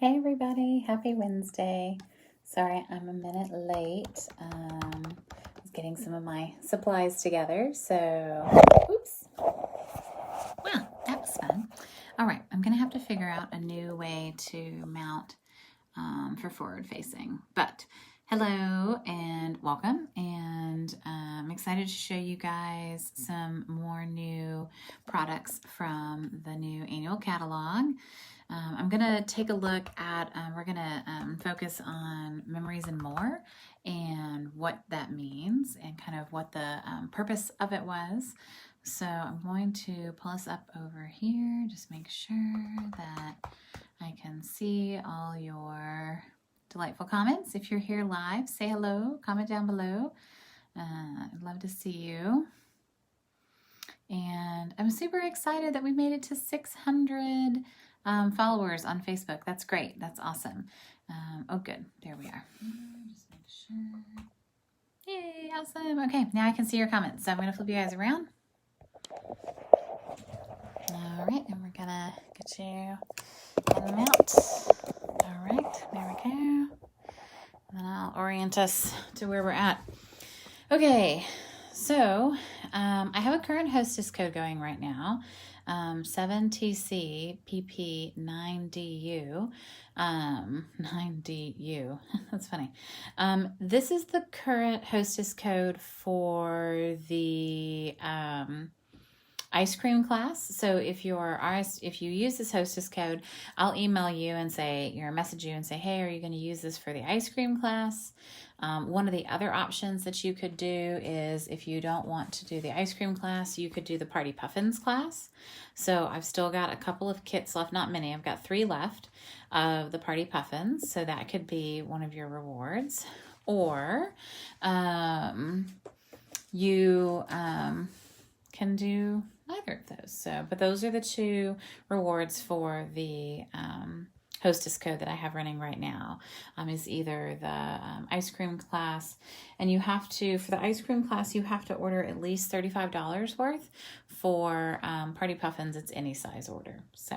Hey everybody, happy Wednesday. Sorry I'm a minute late. I was getting some of my supplies together, so oops. Well, that was fun. All right, I'm gonna have to figure out a new way to mount for forward facing. But hello and welcome, and I'm excited to show you guys some more new products from the new annual catalog. I'm going to take a look at, we're going to focus on memories and more and what that means and kind of what the purpose of it was. So I'm going to pull us up over here, just make sure that I can see all your delightful comments. If you're here live, say hello, comment down below. I'd love to see you. And I'm super excited that we made it to 600 followers on Facebook. That's great. That's awesome. Oh, good. There we are. Just make sure. Yay, awesome. Okay, now I can see your comments. So I'm going to flip you guys around. All right, and we're going to get you in the mount. All right, there we go. And then I'll orient us to where we're at. Okay, so I have a current hostess code going right now. 7TC PP 9DU. 9DU. That's funny. This is the current hostess code for the ice cream class. So if you use this hostess code, I'll email you and message you and say, hey, are you going to use this for the ice cream class? One of the other options that you could do is, if you don't want to do the ice cream class, you could do the Party Puffins class. So I've still got a couple of kits left, not many. I've got 3 left of the Party Puffins. So that could be one of your rewards. Or you can do either of those. So, but those are the 2 rewards for the hostess code that I have running right now. Is either the ice cream class, and you have to, for the ice cream class, you have to order at least $35 worth. For Party Puffins, it's any size order. So,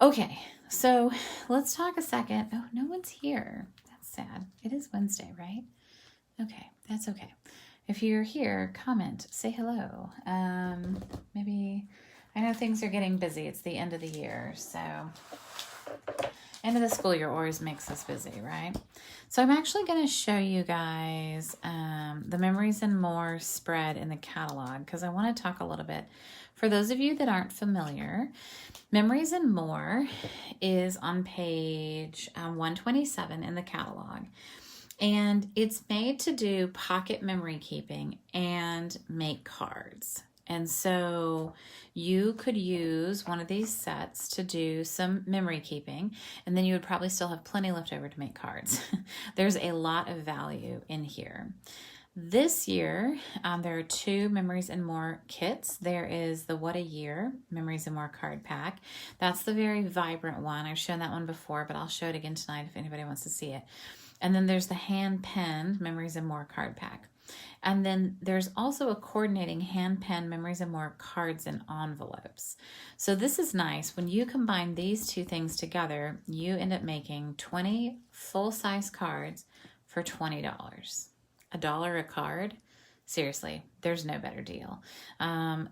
okay, so let's talk a second. Oh, no one's here. That's sad. It is Wednesday, right? Okay, that's okay. If you're here, comment, say hello. Maybe, I know things are getting busy. It's the end of the year, so end of the school year always makes us busy, right? So I'm actually going to show you guys the Memories and More spread in the catalog, because I want to talk a little bit. For those of you that aren't familiar, Memories and More is on page 127 in the catalog. And it's made to do pocket memory keeping and make cards. And so you could use one of these sets to do some memory keeping, and then you would probably still have plenty left over to make cards. There's a lot of value in here. This year, there are 2 Memories and More kits. There is the What a Year Memories and More card pack. That's the very vibrant one. I've shown that one before, but I'll show it again tonight if anybody wants to see it. And then there's the hand-penned Memories and More card pack. And then there's also a coordinating hand-penned Memories and More cards and envelopes. So this is nice. When you combine these 2 things together, you end up making 20 full-size cards for $20. $1 a card. Seriously, there's no better deal.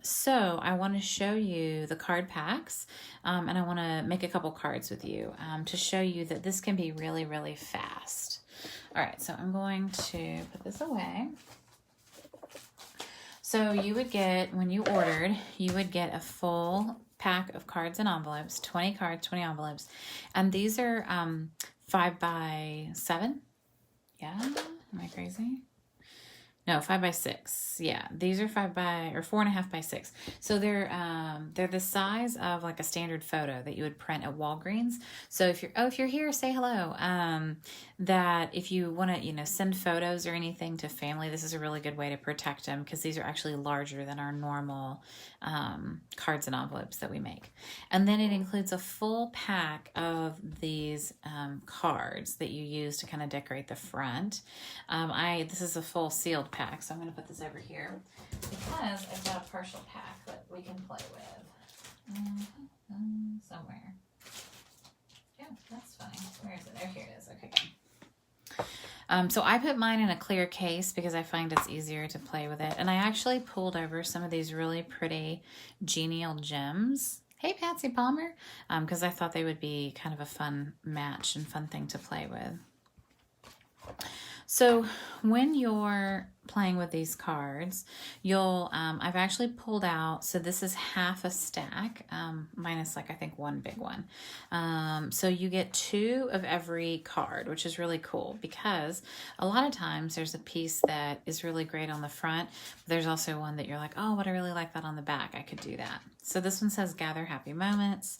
So I want to show you the card packs, and I want to make a couple cards with you to show you that this can be really, really fast. All right, so I'm going to put this away. So you would get, when you ordered, you would get a full pack of cards and envelopes, 20 cards, 20 envelopes. And these are 5x7. Yeah, am I crazy? No, 5x6. Yeah, these are 4.5 by 6. So they're the size of like a standard photo that you would print at Walgreens. So if you're here, say hello. That if you want to, send photos or anything to family, this is a really good way to protect them, because these are actually larger than our normal cards and envelopes that we make. And then it includes a full pack of these cards that you use to kind of decorate the front. This is a full sealed pack, so I'm going to put this over here because I've got a partial pack that we can play with somewhere. Yeah, that's funny. Oh, here it is. Okay, good. So I put mine in a clear case because I find it's easier to play with it. And I actually pulled over some of these really pretty Genial gems. Hey, Patsy Palmer. Because I thought they would be kind of a fun match and fun thing to play with. So when you're playing with these cards, you'll, I've actually pulled out, so this is half a stack, minus like I think one big one. So you get 2 of every card, which is really cool because a lot of times there's a piece that is really great on the front. But there's also one that you're like, oh, but I really like that on the back. I could do that. So this one says gather happy moments.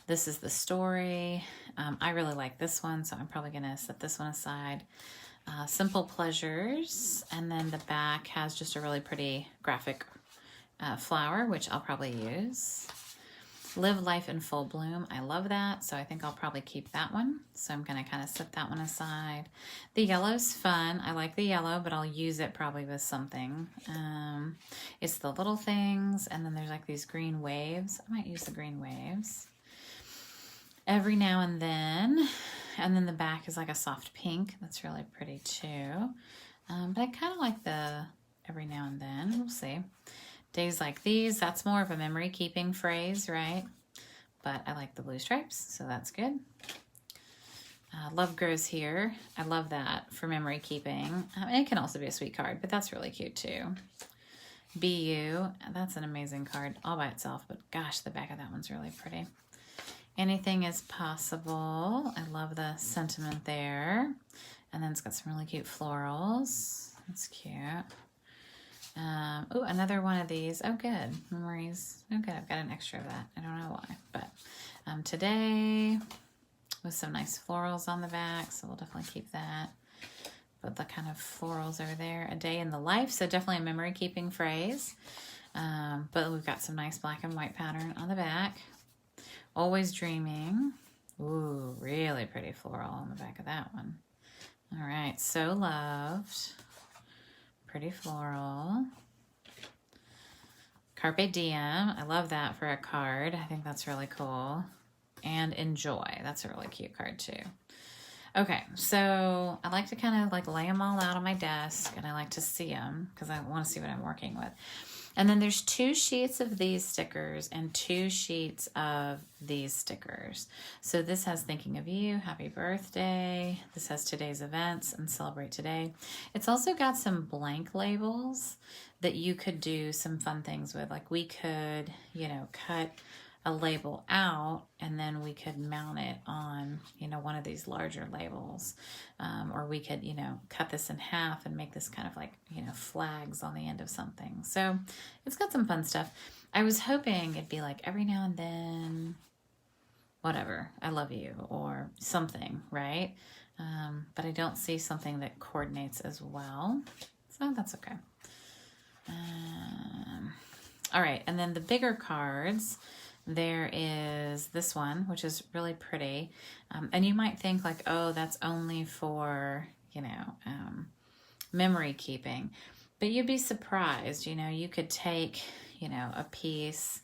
This is the story. I really like this one, so I'm probably going to set this one aside. Simple pleasures, and then the back has just a really pretty graphic flower, which I'll probably use. Live life in full bloom. I love that, so I think I'll probably keep that one. So I'm going to kind of set that one aside. The yellow's fun. I like the yellow, but I'll use it probably with something. It's the little things, and then there's like these green waves. I might use the green waves. Every now and then the back is like a soft pink. That's really pretty too. But I kind of like the every now and then. We'll see. Days like these, that's more of a memory keeping phrase, right? But I like the blue stripes, so that's good. Love grows here. I love that for memory keeping. It can also be a sweet card, but that's really cute too. Be you. That's an amazing card all by itself, but gosh, the back of that one's really pretty. Anything is possible. I love the sentiment there. And then it's got some really cute florals. That's cute. Oh, another one of these. Oh, good. Memories. Oh, good. I've got an extra of that. I don't know why. But today with some nice florals on the back. So we'll definitely keep that. But the kind of florals are there. A day in the life. So definitely a memory keeping phrase. But we've got some nice black and white pattern on the back. Always dreaming. Ooh, really pretty floral on the back of that one. All right, so loved. Pretty floral. Carpe diem. I love that for a card. I think that's really cool. And enjoy. That's a really cute card too. Okay, so I like to kind of like lay them all out on my desk, and I like to see them because I want to see what I'm working with. And then there's 2 sheets of these stickers and 2 sheets of these stickers. So this has thinking of you, happy birthday. This has today's events and celebrate today. It's also got some blank labels that you could do some fun things with. Like we could, cut a label out and then we could mount it on, one of these larger labels. Or we could, cut this in half and make this kind of like, flags on the end of something. So it's got some fun stuff. I was hoping it'd be like every now and then, whatever, I love you or something, right? But I don't see something that coordinates as well. So that's okay. All right. And then the bigger cards, there is this one, which is really pretty. And you might think like, oh, that's only for, memory keeping. But you'd be surprised, you could take, a piece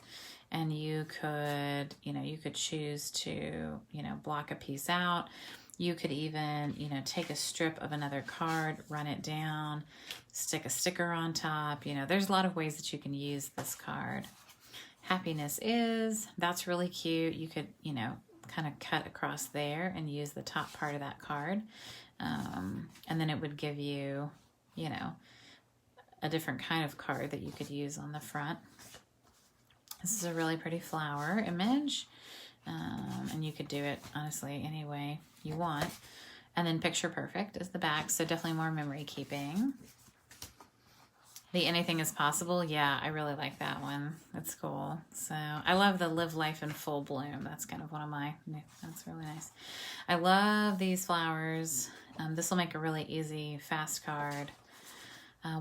and you could choose to, block a piece out. You could even, take a strip of another card, run it down, stick a sticker on top. There's a lot of ways that you can use this card. Happiness is, that's really cute. You could, kind of cut across there and use the top part of that card. And then it would give you, a different kind of card that you could use on the front. This is a really pretty flower image. And you could do it, honestly, any way you want. And then picture perfect is the back. So definitely more memory keeping. The anything is possible. Yeah, I really like that one. It's cool. So I love the live life in full bloom. That's kind of one of my, that's really nice. I love these flowers. This will make a really easy, fast card.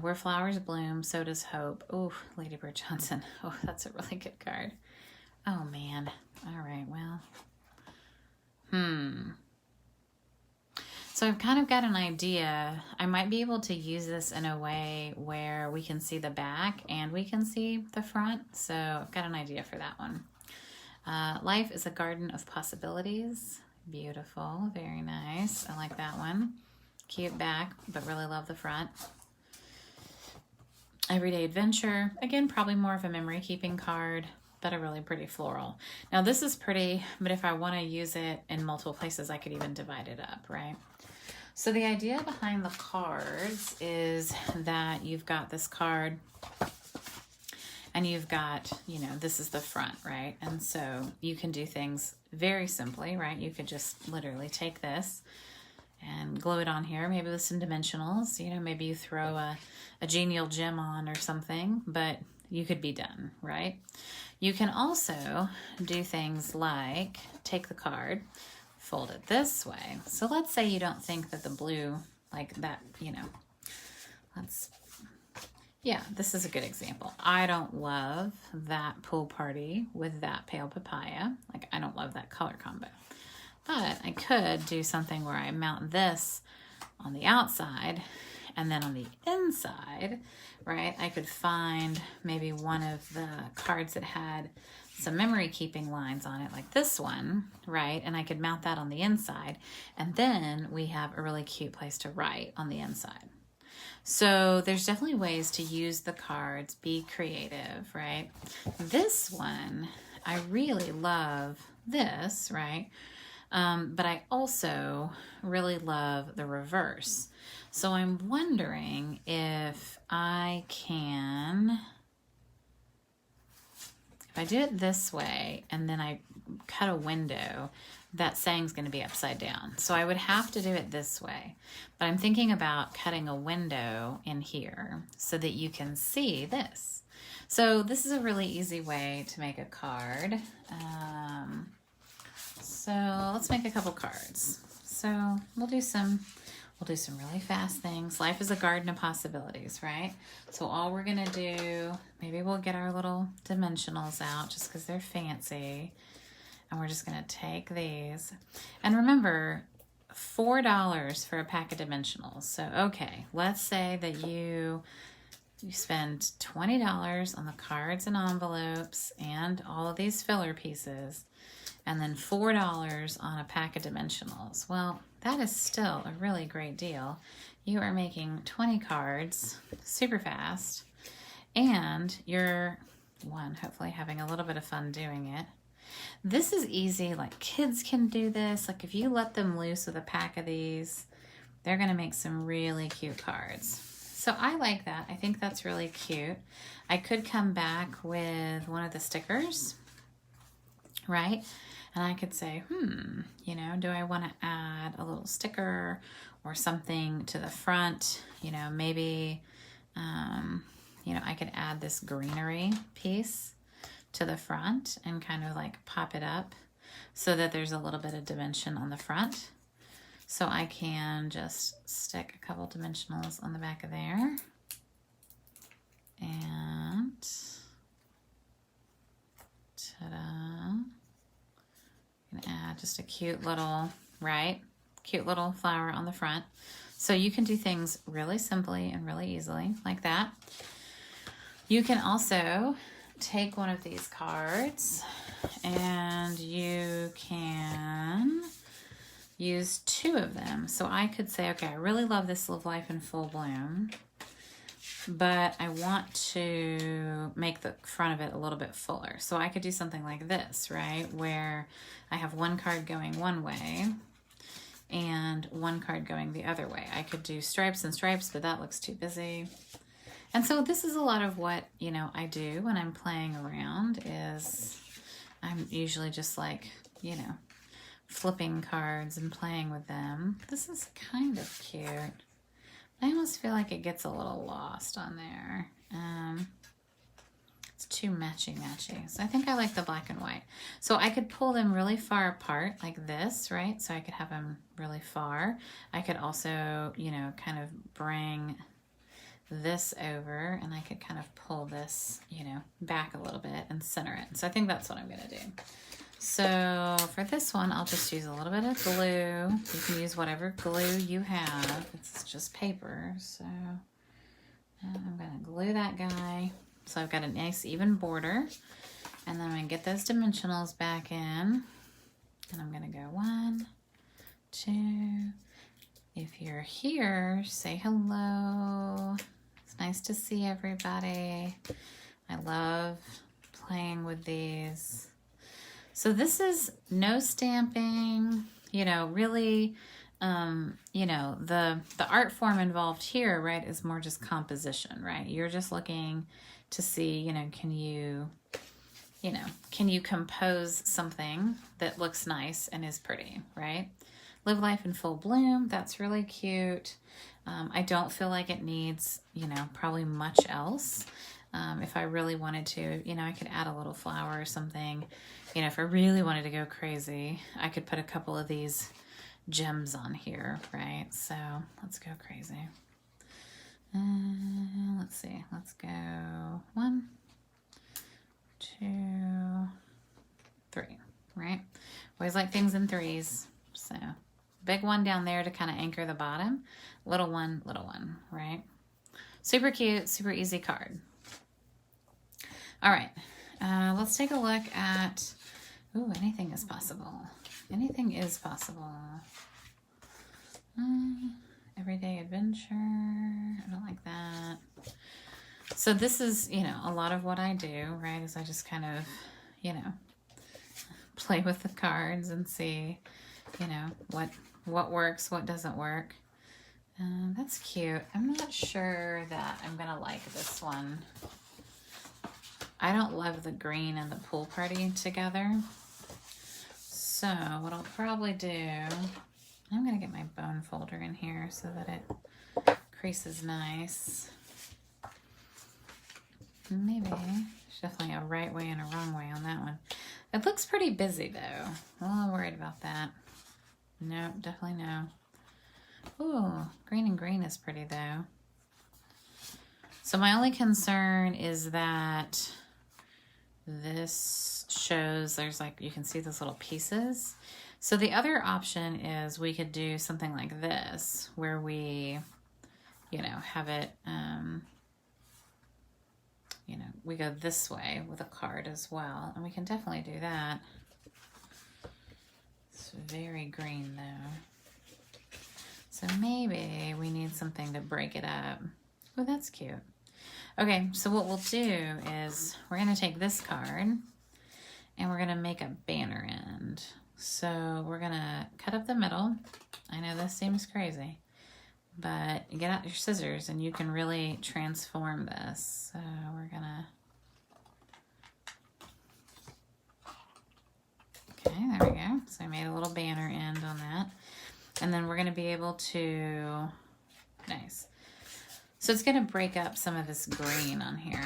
Where flowers bloom, so does hope. Oh, Lady Bird Johnson. Oh, that's a really good card. Oh, man. All right, well. So I've kind of got an idea. I might be able to use this in a way where we can see the back and we can see the front. So I've got an idea for that one. Life is a garden of possibilities. Beautiful, very nice. I like that one. Cute back, but really love the front. Everyday Adventure, again, probably more of a memory keeping card, but a really pretty floral. Now this is pretty, but if I want to use it in multiple places, I could even divide it up, right? So the idea behind the cards is that you've got this card and you've got, you know, this is the front, right? And so you can do things very simply, right? You could just literally take this and glue it on here, maybe with some dimensionals. You know, maybe you throw a Genial gem on or something, but you could be done, right? You can also do things like take the card, fold it this way. So let's say you don't think that the blue, like that, you know, yeah, this is a good example. I don't love that pool party with that pale papaya. Like, I don't love that color combo. But I could do something where I mount this on the outside and then on the inside, right, I could find maybe one of the cards that had some memory keeping lines on it, like this one, right? And I could mount that on the inside. And then we have a really cute place to write on the inside. So there's definitely ways to use the cards, be creative, right? This one, I really love this, right? But I also really love the reverse. So I'm wondering if I can, if I do it this way and then I cut a window, that saying's going to be upside down. So I would have to do it this way. But I'm thinking about cutting a window in here so that you can see this. So this is a really easy way to make a card. So let's make a couple cards. So we'll do some really fast things. Life is a garden of possibilities, right? So all we're gonna do, maybe we'll get our little dimensionals out just because they're fancy. And we're just gonna take these. And remember, $4 for a pack of dimensionals. So, okay, let's say that you spend $20 on the cards and envelopes and all of these filler pieces, and then $4 on a pack of dimensionals. Well, that is still a really great deal. You are making 20 cards super fast, and you're, hopefully having a little bit of fun doing it. This is easy, like kids can do this. Like if you let them loose with a pack of these, they're gonna make some really cute cards. So I like that. I think that's really cute. I could come back with one of the stickers, right? And I could say, you know, do I want to add a little sticker or something to the front? You know, maybe, you know, I could add this greenery piece to the front and kind of like pop it up so that there's a little bit of dimension on the front. So I can just stick a couple dimensionals on the back of there. And ta-da. Add just a cute little, right? Cute little flower on the front. So you can do things really simply and really easily like that. You can also take one of these cards and you can use two of them. So I could say, okay, I really love this Live Life in Full Bloom, but I want to make the front of it a little bit fuller. So I could do something like this, right? Where I have one card going one way and one card going the other way. I could do stripes and stripes, but that looks too busy. And so this is a lot of what, you know, I do when I'm playing around is I'm usually just like, you know, flipping cards and playing with them. This is kind of cute. I almost feel like it gets a little lost on there. It's too matchy-matchy. So I think I like the black and white. So I could pull them really far apart like this, right? So I could have them really far. I could also, you know, kind of bring this over and I could kind of pull this, you know, back a little bit and center it. So I think that's what I'm gonna do. So for this one, I'll just use a little bit of glue. You can use whatever glue you have. It's just paper. So I'm gonna glue that guy. So I've got a nice even border. And then I'm gonna get those dimensionals back in. And I'm gonna go 1, here, say hello. It's nice to see everybody. I love playing with these. So this is no stamping, you know, really, you know, the art form involved here, right, is more just composition, right? You're just looking to see, you know, can you compose something that looks nice and is pretty, right? Live life in full bloom. That's really cute. I don't feel like it needs, you know, probably much else. If I really wanted to, you know, I could add a little flower or something. You know, if I really wanted to go crazy, I could put a couple of these gems on here, right? So let's go crazy. Let's see. Let's go 1, 2, 3, right? Always like things in threes. So big one down there to kind of anchor the bottom. Little one, right? Super cute, super easy card. All right, let's take a look at, ooh, anything is possible. Anything is possible. Everyday adventure, I don't like that. So this is, you know, a lot of what I do, right, is I just kind of, you know, play with the cards and see, you know, what works, what doesn't work. That's cute. I'm not sure that I'm gonna like this one. I don't love the green and the pool party together. So what I'll probably do, I'm gonna get my bone folder in here so that it creases nice. Maybe there's definitely a right way and a wrong way on that one. It looks pretty busy though. I'm a little worried about that. No, definitely no. Ooh, green and green is pretty though. So my only concern is that this shows there's like, you can see those little pieces. So the other option is we could do something like this where we, you know, have it, you know, we go this way with a card as well. And we can definitely do that. It's very green though. So maybe we need something to break it up. Oh, that's cute. Okay, so what we'll do is we're going to take this card and we're going to make a banner end. So we're going to cut up the middle. I know this seems crazy, but get out your scissors and you can really transform this. So we're going to, okay, there we go. So I made a little banner end on that. And then we're going to be able to, nice. So it's going to break up some of this green on here.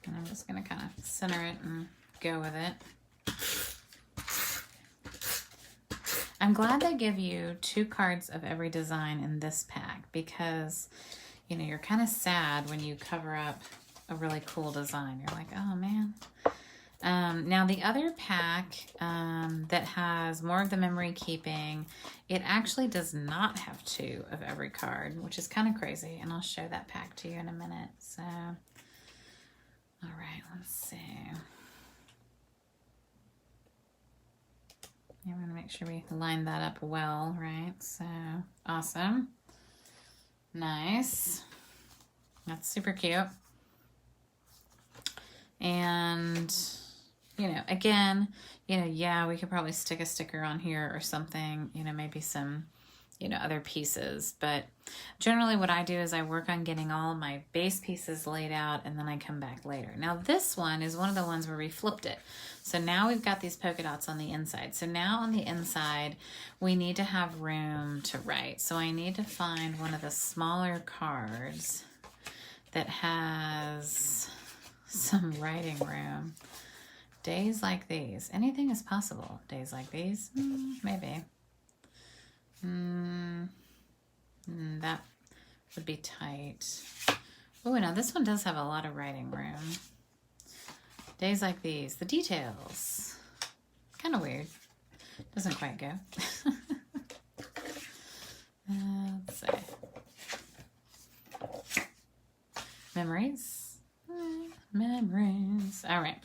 And I'm just going to kind of center it and go with it. I'm glad they give you 2 cards of every design in this pack because, you know, you're kind of sad when you cover up a really cool design. You're like, oh man. Now the other pack that has more of the memory keeping, it actually does not have 2 of every card, which is kind of crazy. And I'll show that pack to you in a minute. So, all right, let's see. I'm going to make sure we line that up well, right? So, awesome. Nice. That's super cute. And, you know, again, you know, yeah, we could probably stick a sticker on here or something, you know, maybe some, you know, other pieces. But generally what I do is I work on getting all my base pieces laid out and then I come back later. Now this one is one of the ones where we flipped it. So now we've got these polka dots on the inside. So now on the inside, we need to have room to write. So I need to find one of the smaller cards that has some writing room. Days like these. Anything is possible. Days like these? Maybe. That would be tight. Oh, now this one does have a lot of writing room. Days like these. The details. Kind of weird. Doesn't quite go. Let's see. Memories. Memories. All right.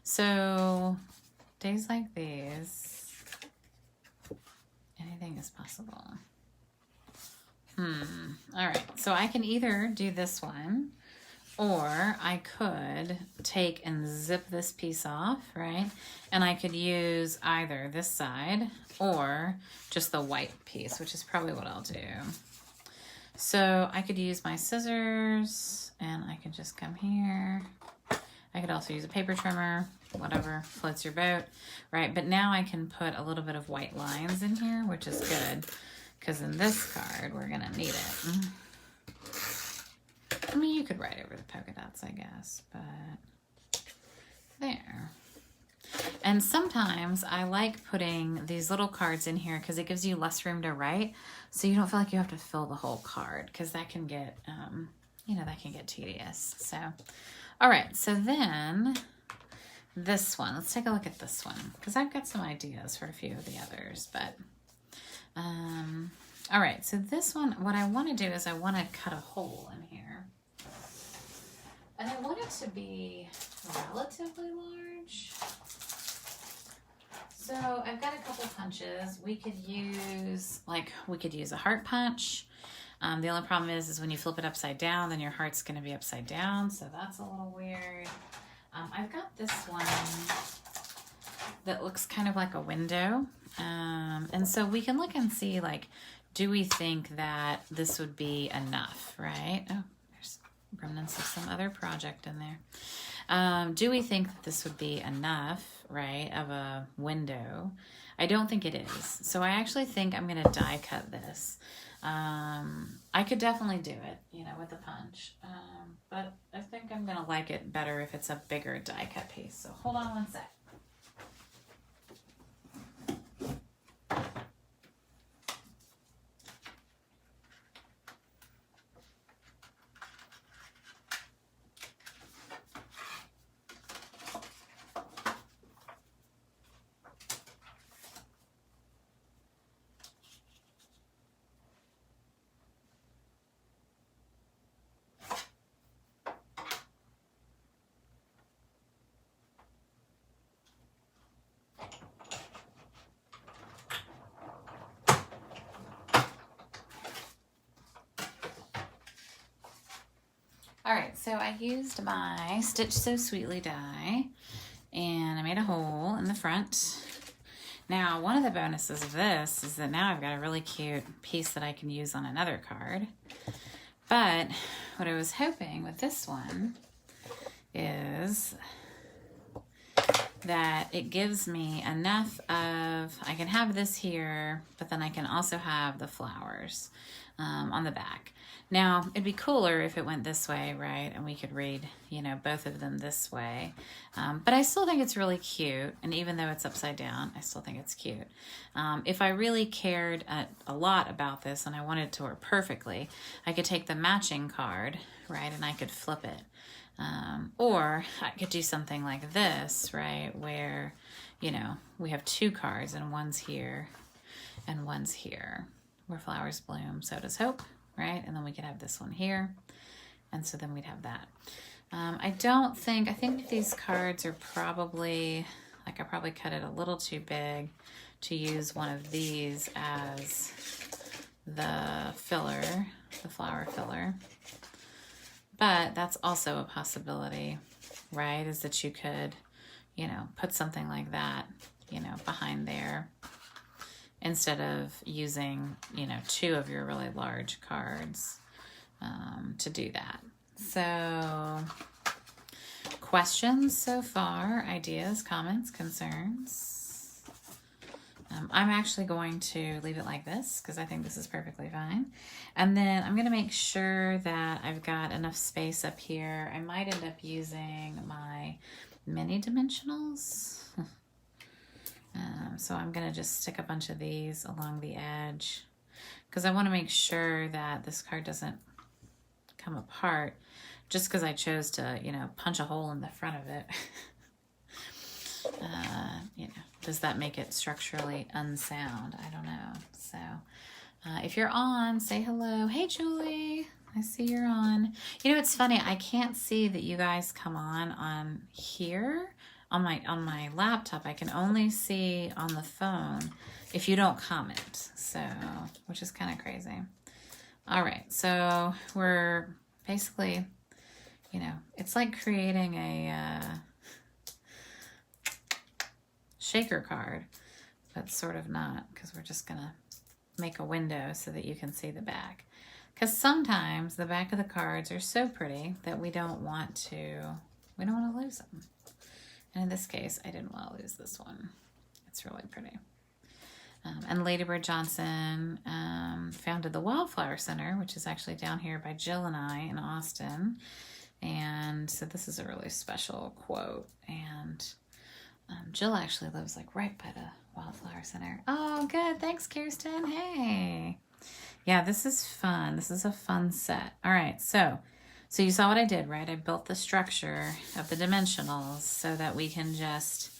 So days like these, anything is possible. All right. So I can either do this one, or I could take and zip this piece off, right? And I could use either this side or just the white piece, which is probably what I'll do. So I could use my scissors and I could just come here. I could also use a paper trimmer, whatever floats your boat, right? But now I can put a little bit of white lines in here, which is good because in this card, we're gonna need it. I mean, you could write over the polka dots, I guess, but there. And sometimes I like putting these little cards in here because it gives you less room to write, so you don't feel like you have to fill the whole card, because that can get, you know, that can get tedious. So, all right, so then this one, let's take a look at this one, because I've got some ideas for a few of the others, but, all right, so this one, what I want to do is I want to cut a hole in here. And I want it to be relatively large. So I've got a couple punches. We could use a heart punch. The only problem is when you flip it upside down, then your heart's gonna be upside down. So that's a little weird. I've got this one that looks kind of like a window. And so we can look and see, like, do we think that this would be enough, right? Oh, there's remnants of some other project in there. Do we think that this would be enough, right, of a window? I don't think it is. So I actually think I'm going to die cut this. I could definitely do it, you know, with a punch. But I think I'm going to like it better if it's a bigger die cut piece. So hold on one sec. All right, so I used my Stitch So Sweetly die, and I made a hole in the front. Now, one of the bonuses of this is that now I've got a really cute piece that I can use on another card. But what I was hoping with this one is that it gives me enough of, I can have this here, but then I can also have the flowers on the back. Now, it'd be cooler if it went this way, right? And we could read, you know, both of them this way. But I still think it's really cute. And even though it's upside down, I still think it's cute. If I really cared a lot about this and I wanted it to work perfectly, I could take the matching card, right? And I could flip it. Or I could do something like this, right? Where, you know, we have two cards and one's here and one's here. Where flowers bloom, so does hope, right? And then we could have this one here. And so then we'd have that. I think these cards are probably, like I probably cut it a little too big to use one of these as the filler, the flower filler. But that's also a possibility, right? Is that you could, you know, put something like that, you know, behind there instead of using, you know, two of your really large cards to do that. So, questions so far, ideas, comments, concerns? I'm actually going to leave it like this because I think this is perfectly fine. And then I'm going to make sure that I've got enough space up here. I might end up using my mini dimensionals. So I'm going to just stick a bunch of these along the edge because I want to make sure that this card doesn't come apart just because I chose to, you know, punch a hole in the front of it. You know, does that make it structurally unsound? I don't know. So if you're on, say hello. Hey, Julie. I see you're on. You know, it's funny. I can't see that you guys come on here on my laptop. I can only see on the phone if you don't comment. So, which is kind of crazy. All right. So we're basically, you know, it's like creating a shaker card, but sort of not, because we're just gonna make a window so that you can see the back. Because sometimes the back of the cards are so pretty that we don't want to lose them. And in this case, I didn't want to lose this one. It's really pretty. And Lady Bird Johnson founded the Wildflower Center, which is actually down here by Jill and I in Austin. And so this is a really special quote. And Jill actually lives like right by the Wildflower Center. Oh, good. Thanks, Kirsten. Hey. Yeah, this is fun. This is a fun set. All right, so you saw what I did, right? I built the structure of the dimensionals so that we can just,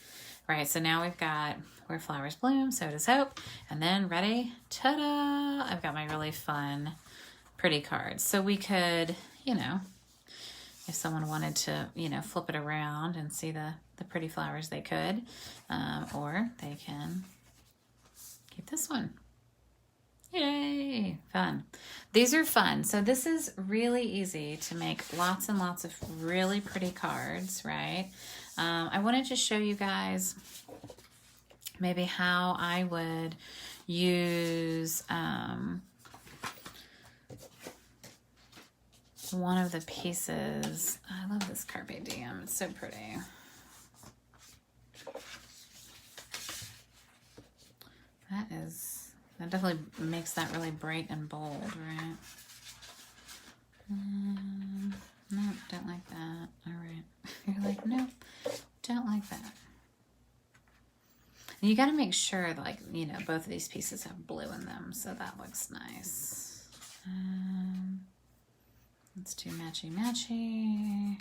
right, so now we've got where flowers bloom, so does hope. And then ready, ta-da! I've got my really fun, pretty cards. So we could, you know, if someone wanted to, you know, flip it around and see the pretty flowers, they could. Or they can keep this one. Yay, fun. These are fun. So this is really easy to make lots and lots of really pretty cards, right? I wanted to show you guys maybe how I would use one of the pieces. I love this Carpe Diem. It's so pretty. That definitely makes that really bright and bold, right? Nope, don't like that. All right. You're like, nope, don't like that. And you got to make sure, like, you know, both of these pieces have blue in them, so that looks nice. Let's do matchy-matchy.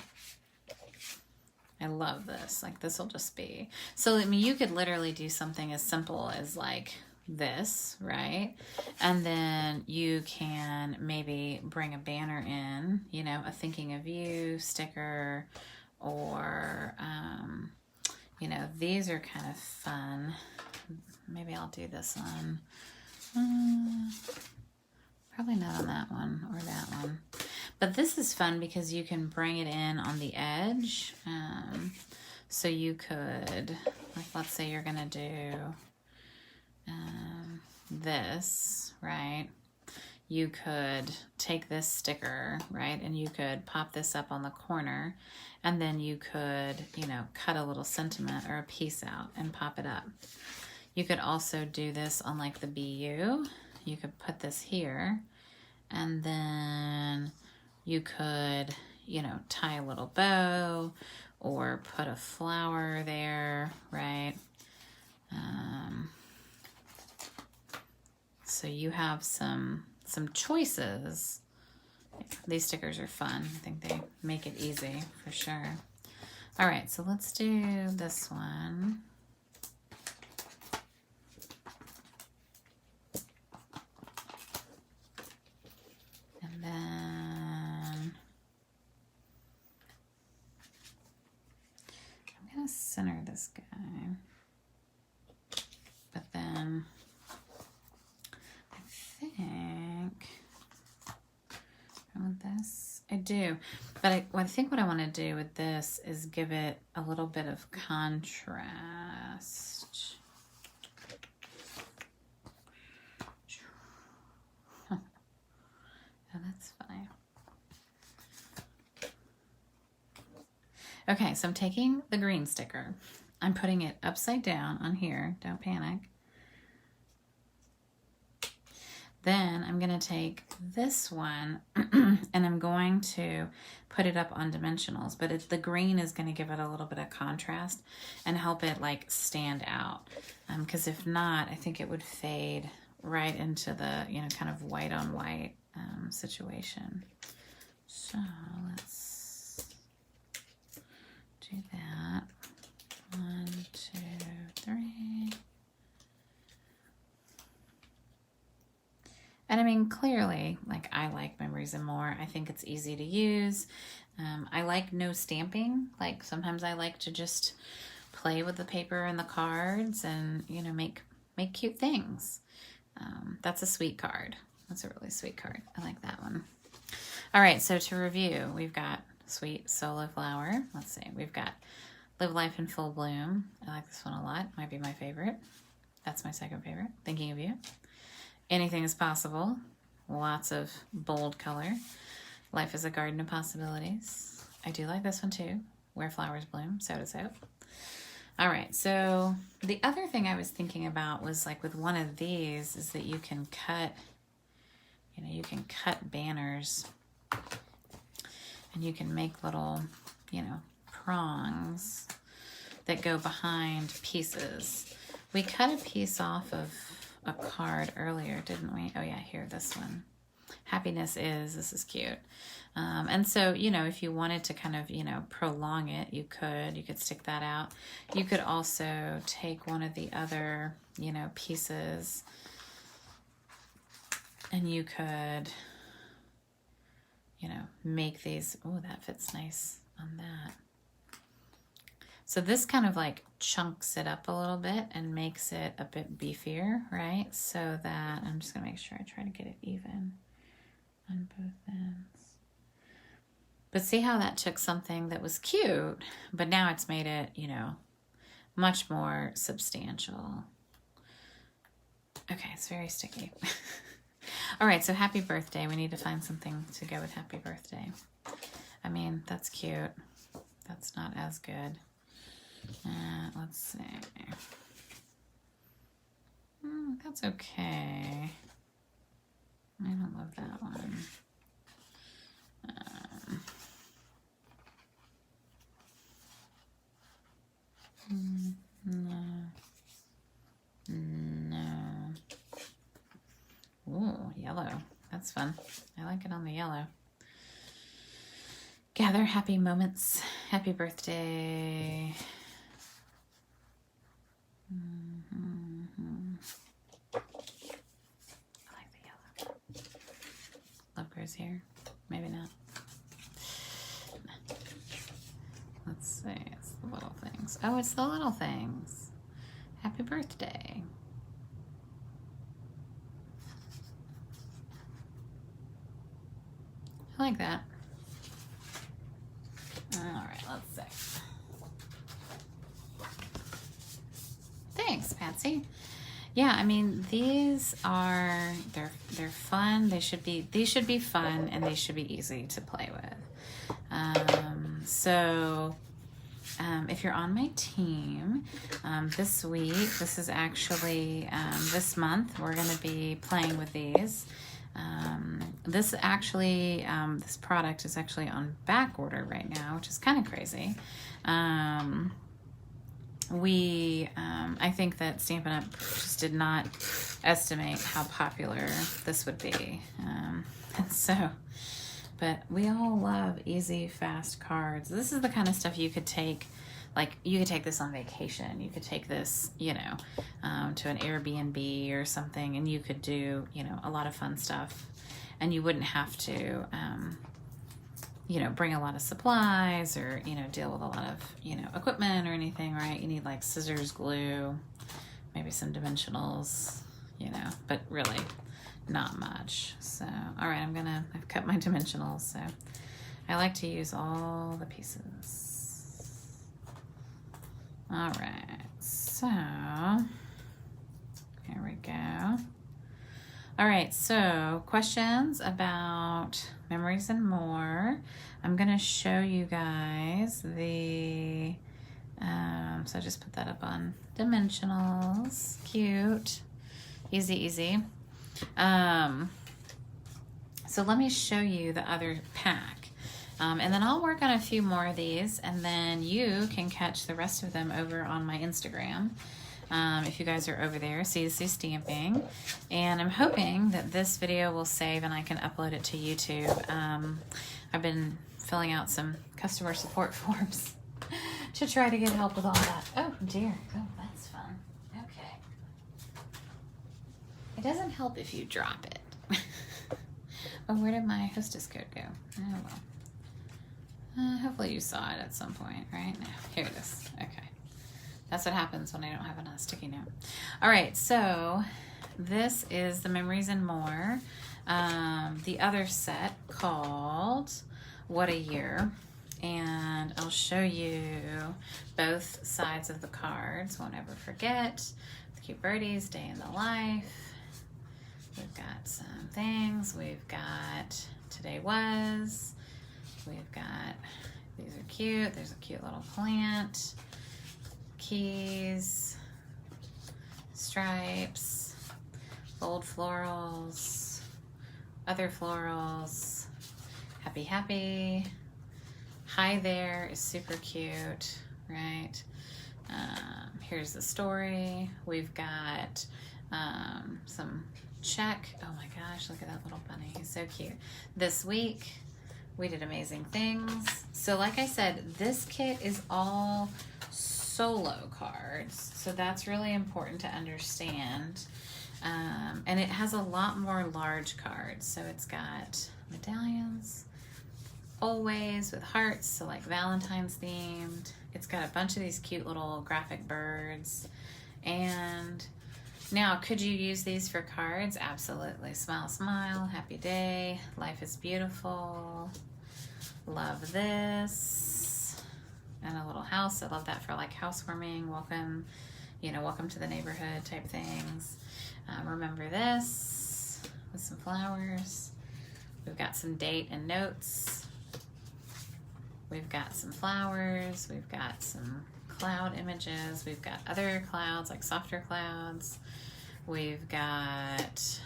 I love this. Like, this will just be... So, I mean, you could literally do something as simple as, like, this, right? And then you can maybe bring a banner in, you know, a thinking of you sticker, or, you know, these are kind of fun. Maybe I'll do this one. Probably not on that one or that one. But this is fun because you can bring it in on the edge. So you could, like, let's say you're going to do this, right? You could take this sticker, right? And you could pop this up on the corner, and then you could, you know, cut a little sentiment or a piece out and pop it up. You could also do this on like the BU. You could put this here, and then you could, you know, tie a little bow or put a flower there, right? So you have some choices. These stickers are fun. I think they make it easy for sure. All right, so let's do this one. And then I'm going to center this guy. But then I think I want this. I do. But I think what I want to do with this is give it a little bit of contrast. Oh, that's funny. Okay, so I'm taking the green sticker. I'm putting it upside down on here. Don't panic. Then I'm going to take this one and I'm going to put it up on dimensionals, but the green is going to give it a little bit of contrast and help it like stand out. Because if not, I think it would fade right into the, you know, kind of white on white situation. So let's do that. 1, 2, 3. And I mean, clearly, like, I like Memories and More. I think it's easy to use. I like no stamping. Like, sometimes I like to just play with the paper and the cards and, you know, make cute things. That's a sweet card. That's a really sweet card. I like that one. All right, so to review, we've got Sweet Solo Flower. Let's see. We've got Live Life in Full Bloom. I like this one a lot. Might be my favorite. That's my second favorite. Thinking of You. Anything is Possible. Lots of bold color. Life is a Garden of Possibilities. I do like this one too. Where Flowers Bloom. So to so. All right, so the other thing I was thinking about was, like, with one of these is that you can cut, you know, you can cut banners and you can make little, you know, prongs that go behind pieces. We cut a piece off of a card earlier, didn't we? Oh yeah, here, this one. Happiness Is, this is cute. And so, you know, if you wanted to kind of, you know, prolong it, you could stick that out. You could also take one of the other, you know, pieces and you could, you know, make these. Oh, that fits nice on that. So this kind of like chunks it up a little bit and makes it a bit beefier, right? So that, I'm just gonna make sure I try to get it even on both ends. But see how that took something that was cute, but now it's made it, you know, much more substantial. Okay, it's very sticky. All right, so Happy Birthday. We need to find something to go with Happy Birthday. I mean, that's cute. That's not as good. Let's see. That's okay. I don't love that one. No. Ooh, yellow. That's fun. I like it on the yellow. Gather Happy Moments. Happy Birthday. I like the yellow. Love grows here. Maybe not. Let's see. It's the little things. Oh, it's the little things. Happy birthday. I like that. All right, let's see. Thanks, Patsy. Yeah, I mean, these are, they're fun. These should be fun and they should be easy to play with. If you're on my team, this week, this is actually, this month, we're going to be playing with these. This actually, this product is actually on back order right now, which is kind of crazy. I think that Stampin' Up! Just did not estimate how popular this would be. But we all love easy, fast cards. This is the kind of stuff you could take, like, you could take this on vacation. You could take this, you know, to an Airbnb or something, and you could do, you know, a lot of fun stuff. And you wouldn't have to, you know, bring a lot of supplies or, you know, deal with a lot of, you know, equipment or anything, right? You need like scissors, glue, maybe some dimensionals, you know, but really not much. So, all right, I've cut my dimensionals. So I like to use all the pieces. All right, so here we go. All right, so questions about Memories and More. I'm gonna show you guys the, so I just put that up on dimensionals. Cute, easy, easy. So let me show you the other pack. And then I'll work on a few more of these, and then you can catch the rest of them over on my Instagram. If you guys are over there, CC Stamping. And I'm hoping that this video will save and I can upload it to YouTube. I've been filling out some customer support forms to try to get help with all that. Oh dear, oh, that's fun. Okay. It doesn't help if you drop it. Oh, where did my hostess code go? Oh, well. Hopefully you saw it at some point, right? No, here it is. Okay. That's what happens when I don't have a sticky note. All right, so this is the Memories and More. The other set called What a Year. And I'll show you both sides of the cards. Won't ever forget. The cute birdies, day in the life. We've got some things. We've got today was. We've got, these are cute. There's a cute little plant. Keys. Stripes. Bold florals. Other florals. Happy, happy. Hi there is super cute, right? Here's the story. We've got some check. Oh my gosh, look at that little bunny. He's so cute. This week, we did amazing things. So like I said, this kit is all solo cards. So that's really important to understand. And it has a lot more large cards. So it's got medallions, always with hearts, so like Valentine's themed. It's got a bunch of these cute little graphic birds. And now, could you use these for cards? Absolutely. Smile, smile, happy day, life is beautiful, love this, and a little house. I love that for like housewarming, welcome, welcome to the neighborhood type things. Remember this with some flowers. We've got some date and notes. We've got some flowers. We've got some cloud images. We've got other clouds, like softer clouds. We've got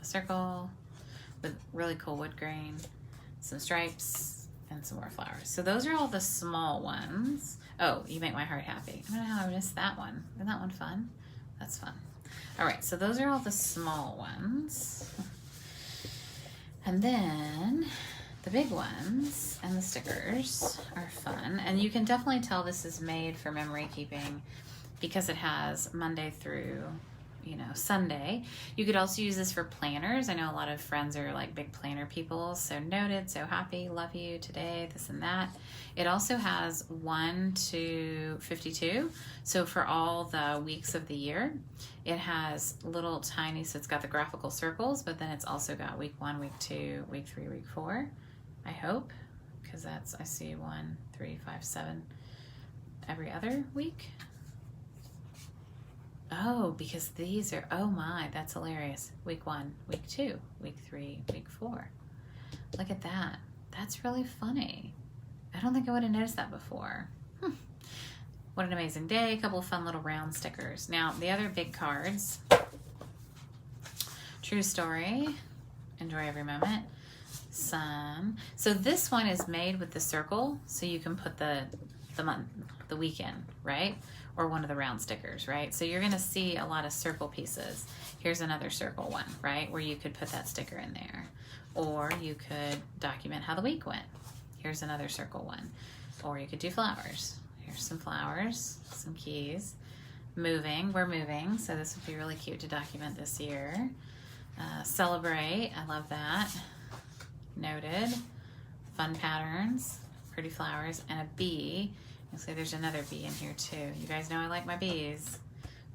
a circle with really cool wood grain, some stripes, and some more flowers. So those are all the small ones. Oh, you make my heart happy. I don't know how I missed that one. Isn't that one fun? That's fun. All right, so those are all the small ones. And then the big ones and the stickers are fun. And you can definitely tell this is made for memory keeping because it has Monday through, Sunday. You could also use this for planners. I know a lot of friends are like big planner people. So noted, so happy, love you, today, this and that. It also has 1 to 52. So for all the weeks of the year, it has little tiny, so it's got the graphical circles, but then it's also got week 1, week 2, week 3, week 4. I hope, because I see 1, 3, 5, 7 every other week. Oh, because these are, oh my, that's hilarious. Week 1, week 2, week 3, week 4. Look at that. That's really funny. I don't think I would have noticed that before. What an amazing day. A couple of fun little round stickers. Now, the other big cards. True story. Enjoy every moment. So this one is made with the circle, so you can put the month, the weekend, right? Or one of the round stickers, right? So you're gonna see a lot of circle pieces. Here's another circle one, right? Where you could put that sticker in there. Or you could document how the week went. Here's another circle one. Or you could do flowers. Here's some flowers, some keys. Moving, we're moving, so this would be really cute to document this year. Celebrate, I love that. Noted. Fun patterns, pretty flowers, and a bee. You'll see there's another bee in here too. You guys know I like my bees.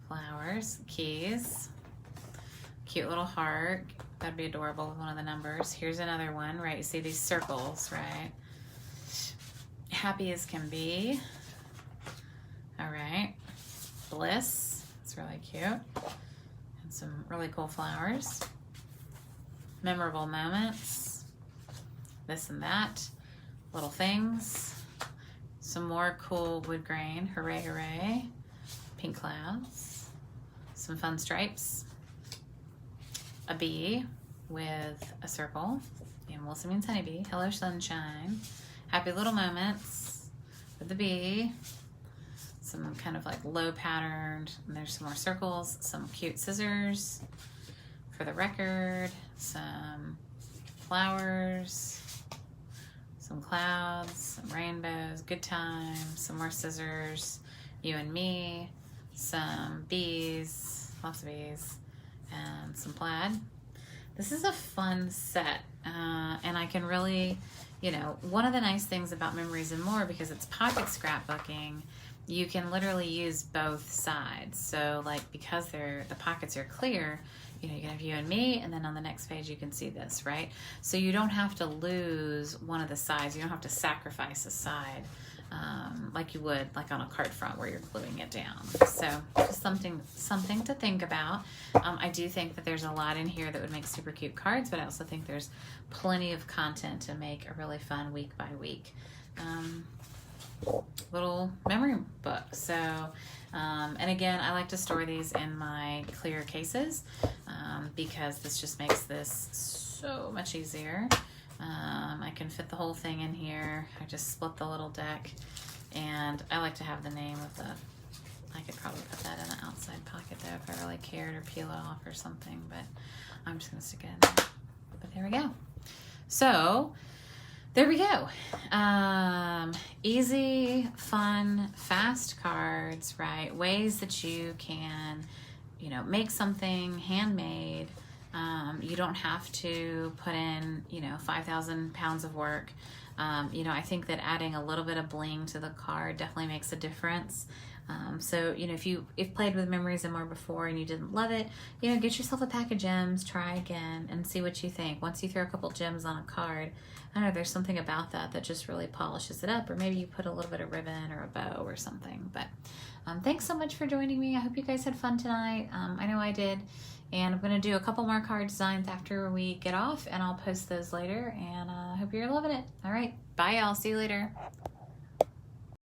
Flowers, keys, cute little heart. That'd be adorable with one of the numbers. Here's another one, right? You see these circles, right? Happy as can be. All right. Bliss. It's really cute. And some really cool flowers. Memorable moments. This and that. Little things. Some more cool wood grain. Hooray, hooray. Pink clouds. Some fun stripes. A bee with a circle. And Wilson means honeybee. Hello, sunshine. Happy little moments with the bee. Some kind of like low patterned. And there's some more circles. Some cute scissors for the record. Some flowers. Some clouds. Some rainbows. Good times. Some more scissors. You and me. Some bees. Lots of bees. And some plaid. This is a fun set. and I can really, you know, one of the nice things about Memories and More, because it's pocket scrapbooking, you can literally use both sides. So like, because the pockets are clear, you know, you can have you and me, and then on the next page you can see this, right? So you don't have to lose one of the sides. You don't have to sacrifice a side like you would like on a card front where you're gluing it down. So just something to think about. I do think that there's a lot in here that would make super cute cards, but I also think there's plenty of content to make a really fun week by week little memory book. So and again, I like to store these in my clear cases because this just makes this so much easier. I can fit the whole thing in here. I just split the little deck, and I like to have the name of the, I could probably put that in the outside pocket though if I really cared, or peel it off or something, but I'm just gonna stick it in there. But there we go. So there we go. Easy, fun, fast cards, right? Ways that you can, you know, make something handmade. You don't have to put in, you know, 5,000 pounds of work. You know, I think that adding a little bit of bling to the card definitely makes a difference. So, you know, if you've played with Memories and More before and you didn't love it, you know, get yourself a pack of gems, try again, and see what you think. Once you throw a couple gems on a card, I don't know, there's something about that just really polishes it up, or maybe you put a little bit of ribbon or a bow or something. But thanks so much for joining me. I hope you guys had fun tonight. I know I did. And I'm going to do a couple more card designs after we get off, and I'll post those later, and I hope you're loving it. All right. Bye, y'all. See you later.